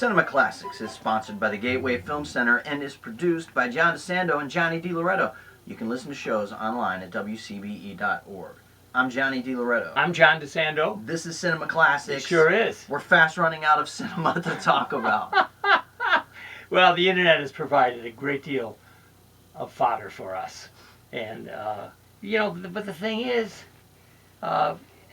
Cinema Classics is sponsored by the Gateway Film Center and is produced by John DeSando and Johnny DiLoretto. You can listen to shows online at wcbe.org. I'm Johnny DiLoretto. I'm John DeSando. This is Cinema Classics. It sure is. We're fast running out of cinema to talk about. Well, the internet has provided a great deal of fodder for us. And, but the thing is,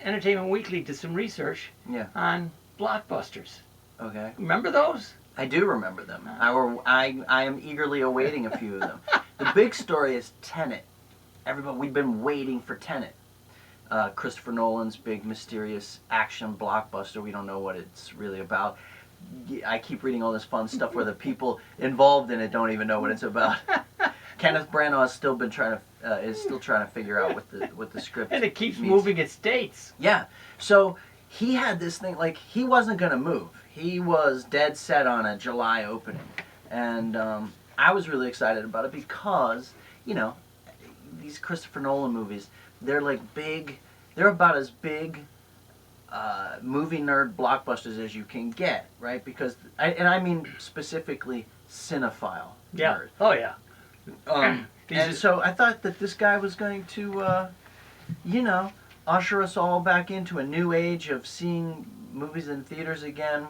Entertainment Weekly did some research on blockbusters. Okay. Remember those? I do remember them. I am eagerly awaiting a few of them. The big story is Tenet. We've been waiting for Tenet. Christopher Nolan's big mysterious action blockbuster. We don't know what it's really about. I keep reading all this fun stuff where the people involved in it don't even know what it's about. Kenneth Branagh has still been trying to figure out what the script and it keeps means. moving its dates. Yeah. So he had this thing, like, he wasn't going to move. He was dead set on a July opening. And I was really excited about it because, these Christopher Nolan movies, they're like big, they're about as big movie nerd blockbusters as you can get, right? Because, I mean specifically cinephile nerd. Oh, yeah. And so I thought that this guy was going to, usher us all back into a new age of seeing movies in theaters again.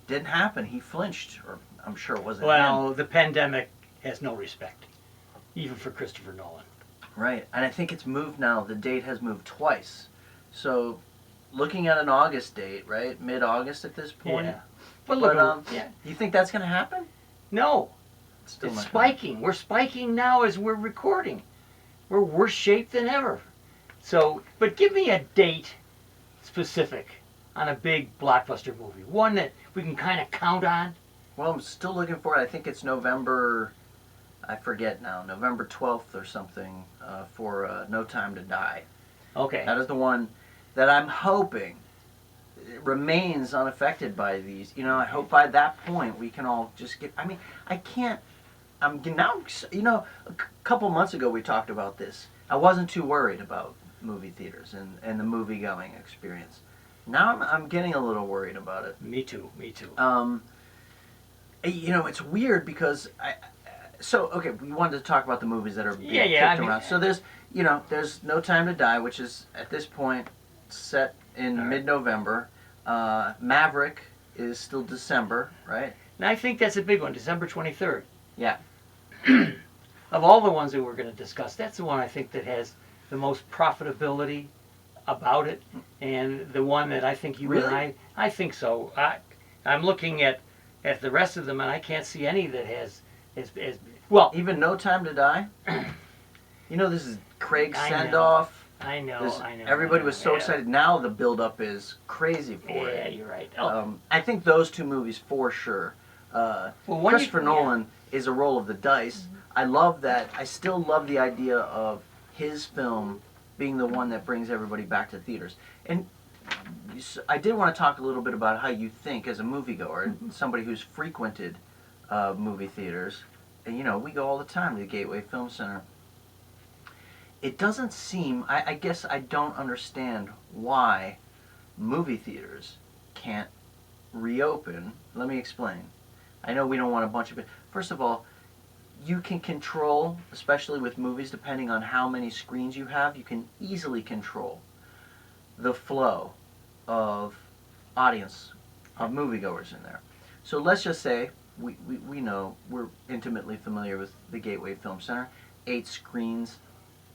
Didn't happen. He flinched, or I'm sure it wasn't him. The pandemic has no respect, even for Christopher Nolan. Right, and I think it's moved now. The date has moved twice. So, looking at an August date, right? Mid-August at this point. Yeah. But you think that's going to happen? No. Still it's spiking. We're spiking now as we're recording. We're worse shape than ever. So, but give me a date specific on a big blockbuster movie. One that we can kind of count on. Well, I'm still looking for it. I think it's November, I forget now, November 12th or something for No Time to Die. Okay. That is the one that I'm hoping remains unaffected by these. I hope by that point we can all just get, I can't, I'm now, a couple months ago we talked about this. I wasn't too worried about movie theaters and the movie-going experience. Now I'm getting a little worried about it. Me too. It's weird because we wanted to talk about the movies that are being kicked around. So there's No Time to Die, which is at this point set in mid-November. Maverick is still December, right? And I think that's a big one, December 23rd. Yeah. Of all the ones that we're going to discuss, that's the one I think that has the most profitability about it, and the one that I think you and I think so. I'm looking at the rest of them, and I can't see any that has well. Even No Time to Die. This is Craig's send-off. I know. Everybody was so excited. Now the build-up is crazy for it. Yeah, you're right. I think those two movies for sure. Christopher Nolan is a roll of the dice. Mm-hmm. I love that. I still love the idea of his film being the one that brings everybody back to theaters. And I did want to talk a little bit about how you think as a moviegoer, somebody who's frequented movie theaters. And, we go all the time to the Gateway Film Center. It doesn't seem, I guess I don't understand why movie theaters can't reopen. Let me explain. I know we don't want a bunch of it. First of all, you can control, especially with movies, depending on how many screens you have, you can easily control the flow of audience, of moviegoers in there. So let's just say, we know, we're intimately familiar with the Gateway Film Center, 8 screens,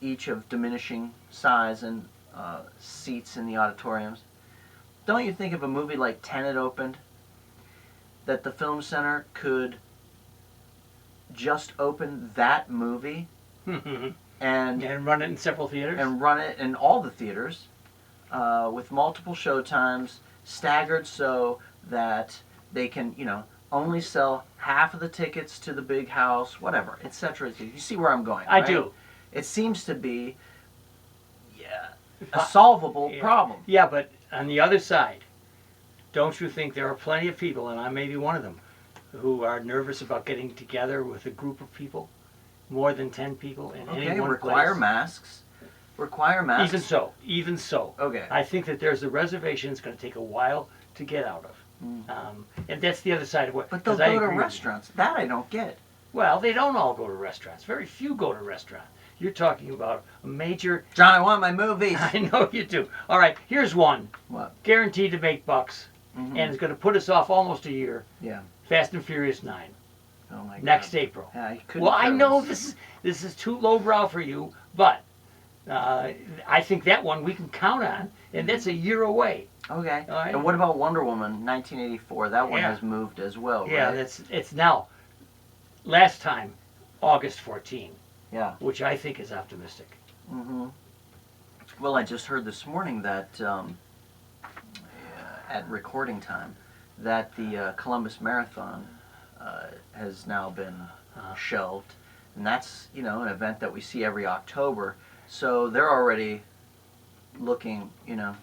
each of diminishing size and seats in the auditoriums. Don't you think if a movie like Tenet opened, that the Film Center could just open that movie and run it in several theaters? And run it in all the theaters with multiple showtimes, staggered so that they can, only sell half of the tickets to the big house, whatever, etc. You see where I'm going, right? I do. It seems to be a solvable problem. Yeah, but on the other side, don't you think there are plenty of people, and I may be one of them, who are nervous about getting together with a group of people, more than 10 people in any one require place? masks. Require masks. Even so. Okay. I think that there's a reservation it's going to take a while to get out of. And that's the other side of what. But they'll go to restaurants. That I don't get. Well, they don't all go to restaurants. Very few go to restaurants. You're talking about a major... John, I want my movies. I know you do. All right, here's one. What? Guaranteed to make bucks, and it's going to put us off almost a year. Yeah. Fast and Furious 9. Oh my God. Next April. Yeah, well, I know this is too lowbrow for you, but I think that one we can count on, and that's a year away. Okay. All right. And what about Wonder Woman 1984? That one has moved as well, yeah, right? it's now. Last time, August 14. Yeah. Which I think is optimistic. Well, I just heard this morning that at recording time, that the Columbus Marathon has now been shelved, and that's an event that we see every October. So they're already looking, Yeah,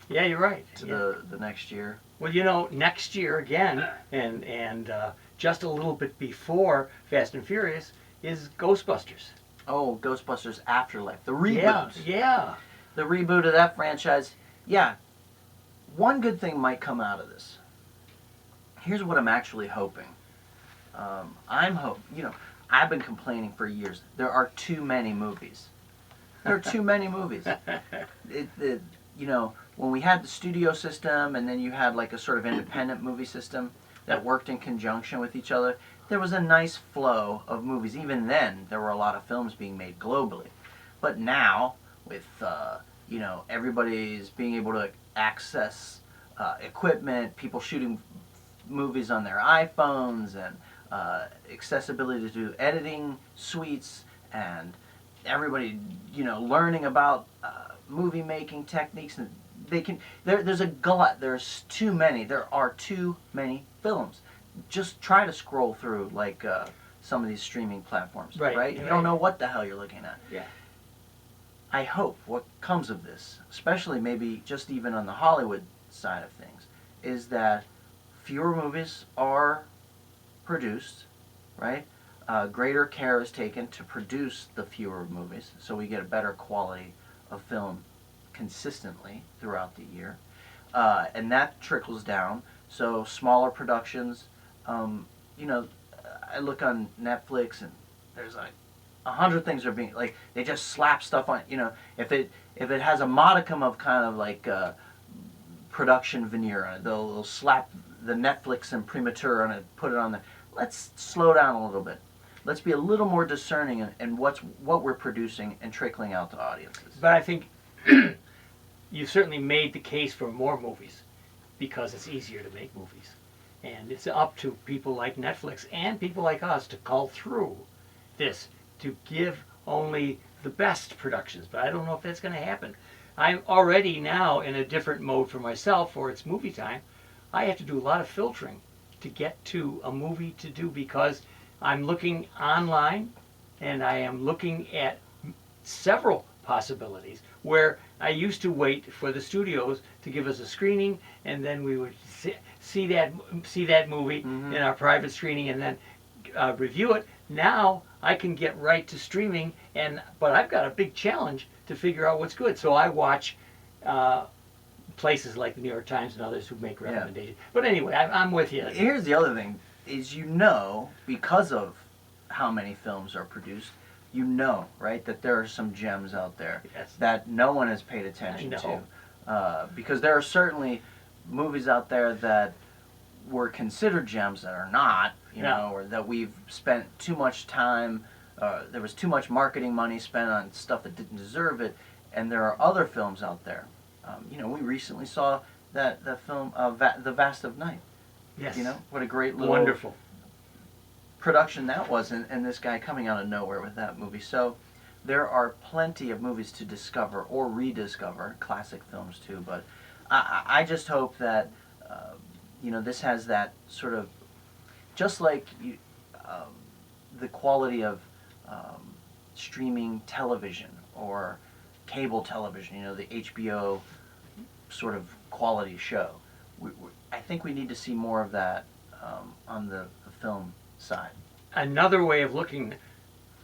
you're right. To the next year. Well, next year again, and just a little bit before Fast and Furious is Ghostbusters. Oh, Ghostbusters Afterlife, the reboot. Yeah. The reboot of that franchise. Yeah. One good thing might come out of this. Here's what I'm actually hoping. I've been complaining for years. There are too many movies. There are too many movies. When we had the studio system and then you had like a sort of independent movie system that worked in conjunction with each other, there was a nice flow of movies. Even then, there were a lot of films being made globally. But now, with everybody's being able to access equipment, people shooting movies on their iPhones, and accessibility to editing suites, and everybody learning about movie making techniques, and there's a glut. There's too many. There are too many films. Just try to scroll through like some of these streaming platforms, right? You don't know what the hell you're looking at. Yeah. I hope what comes of this, especially maybe just even on the Hollywood side of things, is that fewer movies are produced, right? Greater care is taken to produce the fewer movies, so we get a better quality of film consistently throughout the year. And that trickles down. So smaller productions, I look on Netflix and there's like 100 things are being, like, they just slap stuff on, if it has a modicum of kind of like production veneer on it, they'll slap the Netflix imprimatur on it, put it on there. Let's slow down a little bit. Let's be a little more discerning in what we're producing and trickling out to audiences. But I think you certainly made the case for more movies because it's easier to make movies. And it's up to people like Netflix and people like us to cull through this, to give only the best productions. But I don't know if that's going to happen. I'm already now in a different mode for myself, or it's movie time. I have to do a lot of filtering to get to a movie to do, because I'm looking online and I am looking at several possibilities where I used to wait for the studios to give us a screening, and then we would see that movie in our private screening and then review it. Now I can get right to streaming, but I've got a big challenge to figure out what's good. So I watch places like the New York Times and others who make recommendations. Yeah. But anyway, I'm with you. Here's the other thing, is because of how many films are produced, right, that there are some gems out there that no one has paid attention to. Because there are certainly movies out there that were considered gems that are not, or that we've spent too much time, there was too much marketing money spent on stuff that didn't deserve it, and there are other films out there. We recently saw that film, The Vast of Night. Yes. What a great little wonderful production that was, and this guy coming out of nowhere with that movie. So there are plenty of movies to discover or rediscover, classic films too, but I just hope that this has that sort of, just like the quality of streaming television or cable television, the HBO sort of quality show. I think we need to see more of that on the film side. Another way of looking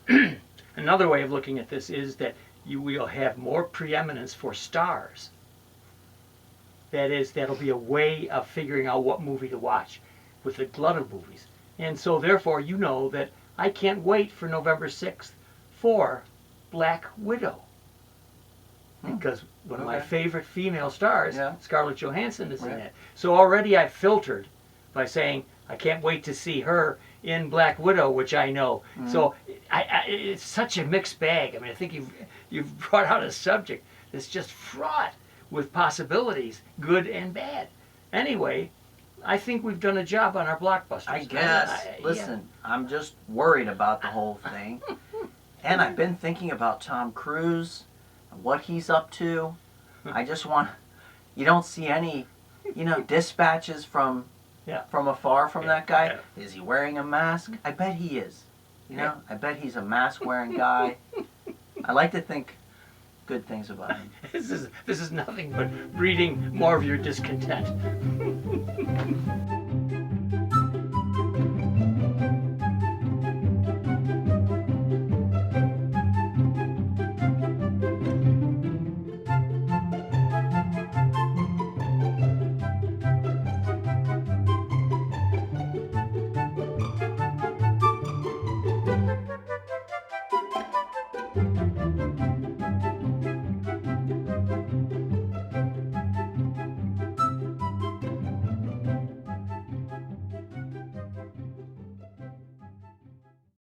at this is that you will have more preeminence for stars. That'll be a way of figuring out what movie to watch with the glut of movies. And so therefore, you know that I can't wait for November 6th for Black Widow. Because one of my favorite female stars, Scarlett Johansson, is in it. So already I've filtered by saying I can't wait to see her in Black Widow, which I know. So it's such a mixed bag. I mean, I think you've brought out a subject that's just fraught with possibilities, good and bad. Anyway, I think we've done a job on our blockbusters. I guess. Listen, I'm just worried about the whole thing. And I've been thinking about Tom Cruise, what he's up to. I just want, you don't see any, dispatches from afar from that guy. Yeah. Is he wearing a mask? I bet he is. I bet he's a mask-wearing guy. I like to think good things about him. This is nothing but breeding more of your discontent.